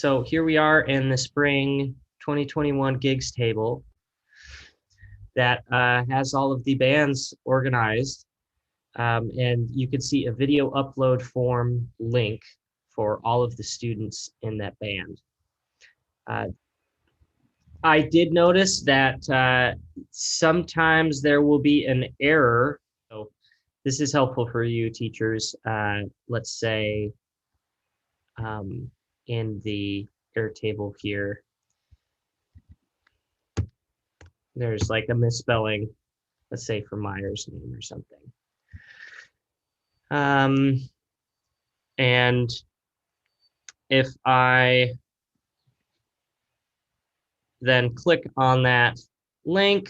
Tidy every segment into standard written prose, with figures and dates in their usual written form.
So here we are in the spring 2021 gigs table that has all of the bands organized. And you can see a video upload form link for all of the students in that band. I did notice that sometimes there will be an error. So this is helpful for you teachers. Let's say in the error table here, there's like a misspelling, let's say for Meyer's name or something. And if I then click on that link,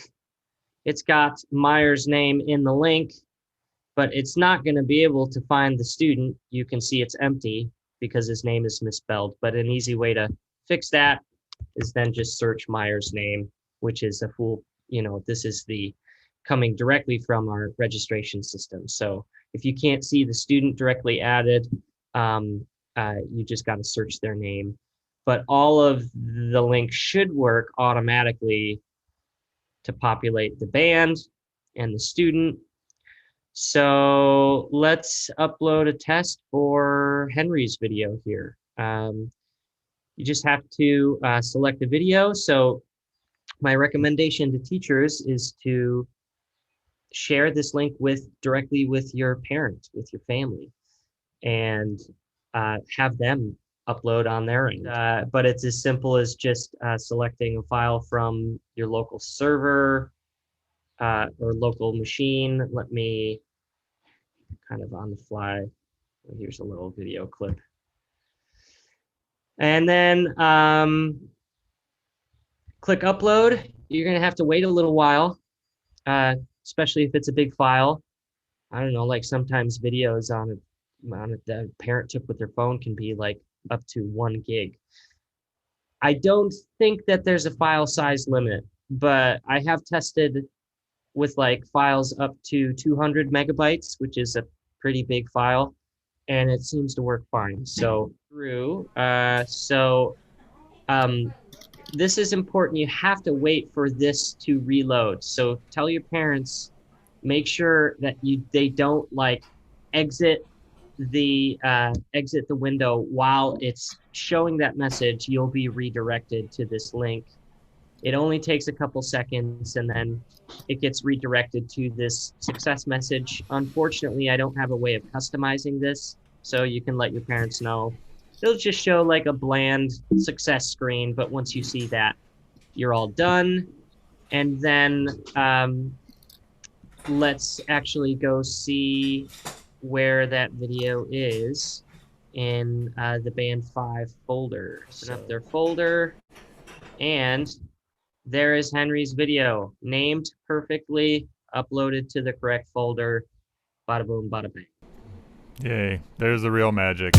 it's got Meyer's name in the link, but it's not going to be able to find the student. You can see it's empty because his name is misspelled. But an easy way to fix that is then just search Meyer's name, which is a full, this is the coming directly from our registration system. So if you can't see the student directly added, you just got to search their name. But all of the links should work automatically to populate the band and the student. So let's upload a test for Henry's video here. You just have to select a video. So my recommendation to teachers is to share this link directly with your parent, with your family, and have them upload on their end. But it's as simple as just selecting a file from your local server or local machine. Let me kind of on the fly. Here's a little video clip. And then click upload. You're going to have to wait a little while, especially if it's a big file. I don't know, like sometimes videos on it the parent took with their phone can be like up to 1 gig. I don't think that there's a file size limit, but I have tested with like files up to 200 megabytes, which is a pretty big file, and it seems to work fine. So this is important. You have to wait for this to reload. So tell your parents, make sure that they don't like exit the window while it's showing that message. You'll be redirected to this link. It only takes a couple seconds and then it gets redirected to this success message. Unfortunately, I don't have a way of customizing this, so you can let your parents know. It'll just show like a bland success screen, but once you see that, you're all done. And then let's actually go see where that video is in the band 5 folder. Open up their folder, and there is Henry's video, named perfectly, uploaded to the correct folder. Bada boom, bada bang. Yay, there's the real magic.